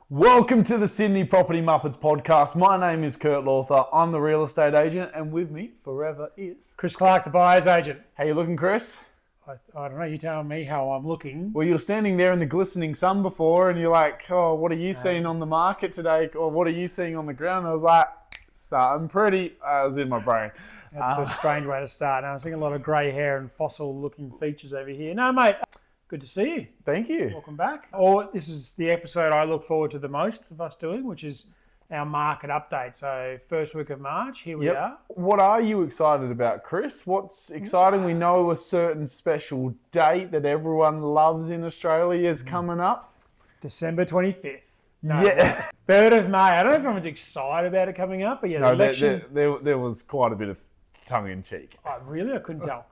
Welcome to the Sydney Property Muppets podcast. My name is Kurt Lawther. I'm the real estate agent, and with me forever is Chris Clarke, the buyer's agent. How you looking, Chris? I don't know, you telling me how I'm looking. Well, you're standing there in the glistening sun before, and you're like, oh, what are you seeing on the market today? Or what are you seeing on the ground? I was like, something pretty. I was in my brain. That's a strange way to start. Now, I'm seeing a lot of grey hair and fossil-looking features over here. No, mate, good to see you. Thank you. Welcome back. This is the episode I look forward to the most of us doing, which is our market update. So first week of March, here we are. What are you excited about, Chris? What's exciting? We know a certain special date that everyone loves in Australia is coming up. December 25th. No, Yeah. 3rd of May. I don't know if everyone's excited about it coming up, but yeah, the election. There was quite a bit of tongue-in-cheek. Oh, really? I couldn't tell.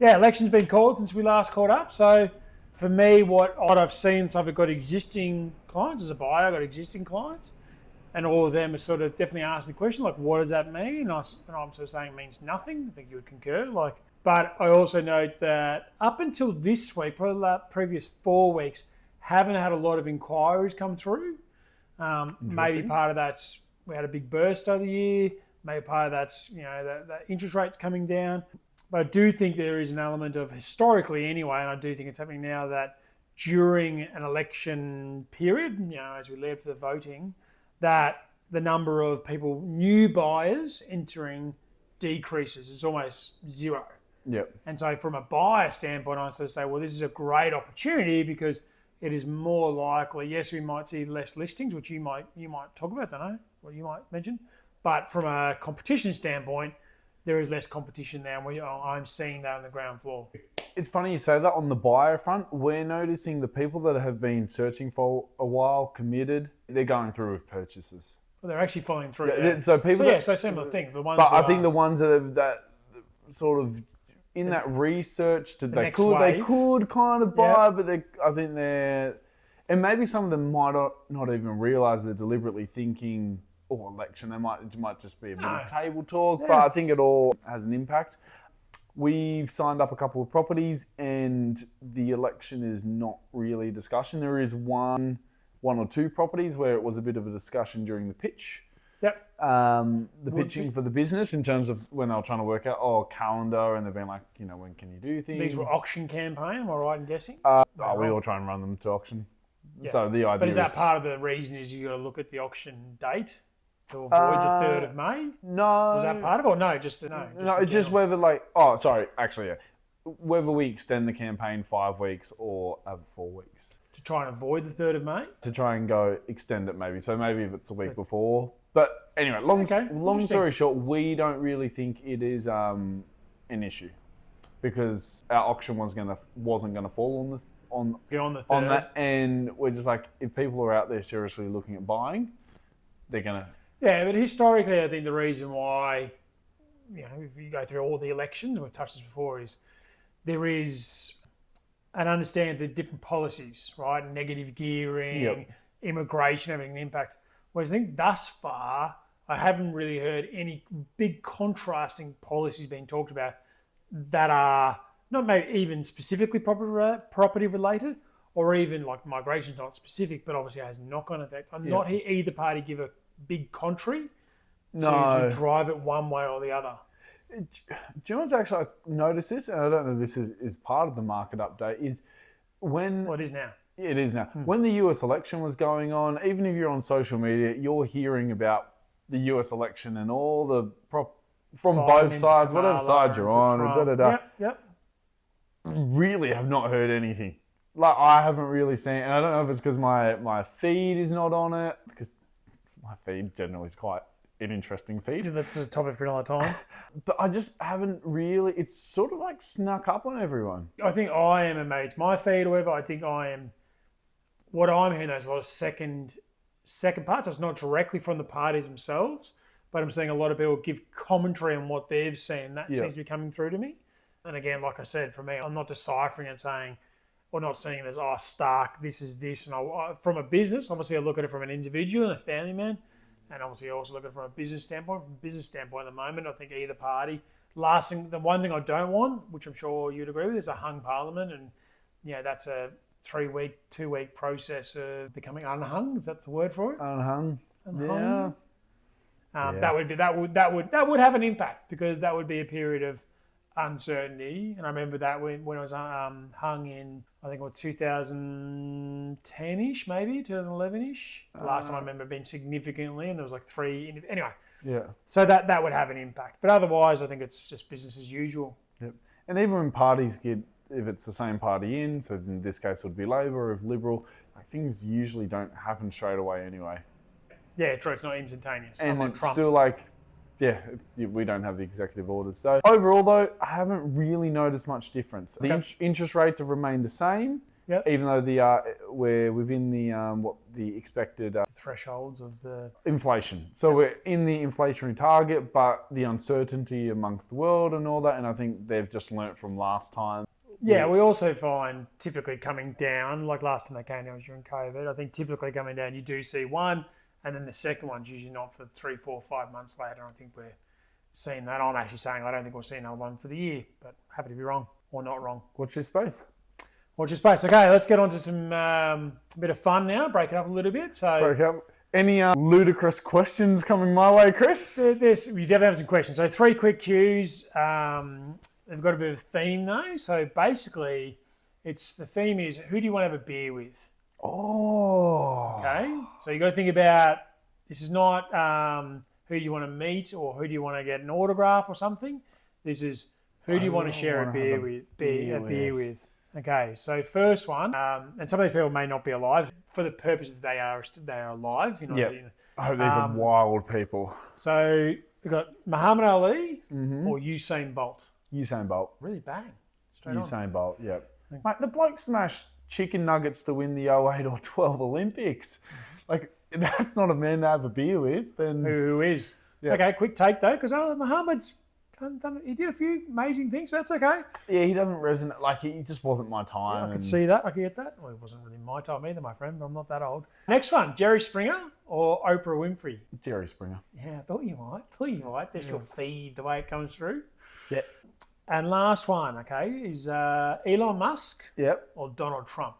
Election's been called since we last caught up. So for me, what I've seen, so I've got existing clients as a buyer, I've got existing clients, and all of them are sort of definitely asked the question, like, what does that mean? And I'm sort of saying it means nothing. I think you would concur. But I also note that up until this week, probably the previous 4 weeks, haven't had a lot of inquiries come through. Maybe part of that's we had a big burst over the year. Maybe part of that's the interest rates coming down. But I do think there is an element of, historically anyway, and I do think it's happening now, that during an election period, as we lead up to the voting, that the number of people, new buyers entering, decreases. It's almost zero. Yep. And so from a buyer standpoint, I sort of say, well, this is a great opportunity because it is more likely, yes, we might see less listings, which you might talk about, don't know, what you might mention. But from a competition standpoint, there is less competition now. I'm seeing that on the ground floor. It's funny you say that. On the buyer front, we're noticing the people that have been searching for a while, committed, they're going through with purchases. Well, they're actually following through. Yeah. So people. So similar thing. The ones. But I think the ones that sort of in that research, they could kind of buy, but I think they're, and maybe some of them might not even realise they're deliberately thinking, election. It might just be a bit of table talk, but I think it all has an impact. We've signed up a couple of properties, and the election is not really a discussion. There is one or two properties where it was a bit of a discussion during the pitch. Yep. Pitching for the business in terms of when they were trying to work out calendar, and they've been like, when can you do things? These were auction campaign, am I right in guessing? We all try and run them to auction. Yeah. So the idea. But is that part of the reason is you got to look at the auction date to avoid the 3rd of May? No. Was that part of it? Or no? It's just whether whether we extend the campaign 5 weeks or 4 weeks. To try and avoid the 3rd of May? To try and extend it maybe. So maybe if it's a week before. But anyway, long story short, we don't really think it is an issue because our auction wasn't going to fall on the 3rd. On that, and we're just like, if people are out there seriously looking at buying, they're going to. Yeah, but historically, I think the reason why, if you go through all the elections, and we've touched this before, is there is an understanding the different policies, right? Negative gearing, immigration having an impact. Whereas I think thus far, I haven't really heard any big contrasting policies being talked about that are not maybe even specifically property related, or even like migration's not specific, but obviously has knock-on effect. I'm not hear either party give a big contrary to drive it one way or the other. Do you know what's actually, I noticed this, and I don't know if this is part of the market update, is when... Well, it is now. It is now. When the US election was going on, even if you're on social media, you're hearing about the US election and all the from both sides, whatever side you're on, Yep. Really have not heard anything. Like, I haven't really seen, and I don't know if it's because my feed is not on it, because my feed generally is quite an interesting feed. That's a topic for another time. But I just haven't really, it's sort of like snuck up on everyone. I think I am amazed. My feed, however, I think I am, what I'm hearing, there's a lot of second parts. So it's not directly from the parties themselves, but I'm seeing a lot of people give commentary on what they've seen. That seems to be coming through to me. And again, like I said, for me, I'm not deciphering and saying, or not seeing it as, stark, this is this. And from a business, obviously I look at it from an individual and a family man. And obviously I also look at it from a business standpoint. From a business standpoint at the moment, I think either party. The one thing I don't want, which I'm sure you'd agree with, is a hung parliament. And, that's a 3-week, 2-week process of becoming unhung, if that's the word for it. Unhung. Unhung. Yeah. That would have an impact, because that would be a period of uncertainty. And I remember that when I was hung in, I think it was 2010-ish, maybe 2011-ish. Last time I remember being significantly, and there was like 3. Anyway, Yeah. so that would have an impact. But otherwise, I think it's just business as usual. Yep. And even when parties if it's the same party in, so in this case it would be Labor, or if Liberal, like, things usually don't happen straight away anyway. Yeah, true. It's not instantaneous. And Unlike it's Trump. still like, we don't have the executive orders. So overall, though, I haven't really noticed much difference. The interest rates have remained the same, even though we're within the expected thresholds of the inflation. So we're in the inflationary target, but the uncertainty amongst the world and all that, and I think they've just learnt from last time. Yeah, we also find typically coming down, like last time they came down was during COVID, I think typically coming down you do see one, and then the second one's usually not for 3, 4, 5 months later. I think we're seeing that. I'm actually saying I don't think we'll see another one for the year, but happy to be wrong or not wrong. Watch this space. Watch your space. Okay, let's get on to some bit of fun now. Break it up a little bit. So, any ludicrous questions coming my way, Chris? You definitely have some questions. So 3 quick cues. They've got a bit of theme though. So basically, the theme is, who do you want to have a beer with? Oh. Okay. So you got to think about, this is not who do you want to meet or who do you want to get an autograph or something. This is who do you want to share a beer with. Okay, so first one, and some of these people may not be alive. For the purpose that they are alive. These are wild people. So we've got Muhammad Ali or Usain Bolt. Usain Bolt. Really bang. Usain Bolt, yep. Mate, the bloke smashed chicken nuggets to win the 08 or 12 Olympics. Like, if that's not a man to have a beer with, then... Who is? Yeah. Okay, quick take though, because Muhammad's he did a few amazing things, but that's okay. Yeah, he doesn't resonate. Like, he just wasn't my time. Yeah, I could see that. I could get that. Well, it wasn't really my time either, my friend, but I'm not that old. Next one, Jerry Springer or Oprah Winfrey? Jerry Springer. Yeah, I thought you might. There's your feed, the way it comes through. Yeah. And last one, okay, is Elon Musk or Donald Trump?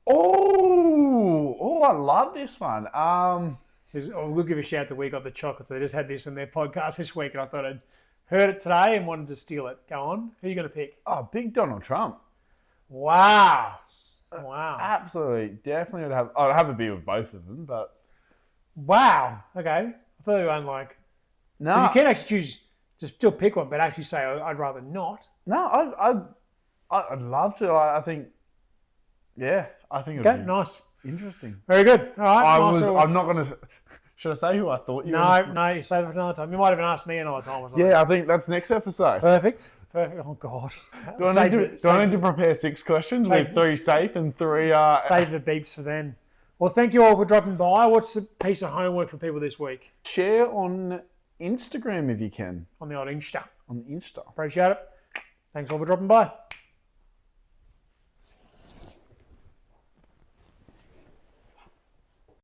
Oh, I love this one. We'll give a shout to We Got the Chocolates. They just had this in their podcast this week, and I thought I'd heard it today and wanted to steal it. Go on. Who are you going to pick? Oh, big Donald Trump. Wow. Absolutely. Definitely I'd have a beer with both of them, but... Wow. Okay. I thought you were like... No. You can actually choose, just still pick one, but actually say, I'd rather not. No, I'd love to. I think... Yeah, I think it would be nice. Interesting. Very good. All right. I'm not going to... Should I say who I thought you were? No, you save it for another time. You might even ask me another time or something. Yeah, I think that's next episode. Perfect. Oh, God. Do I need to prepare 6 questions with 3 safe and 3... Save the beeps for then. Well, thank you all for dropping by. What's a piece of homework for people this week? Share on Instagram if you can. On the old Insta. On the Insta. Appreciate it. Thanks all for dropping by.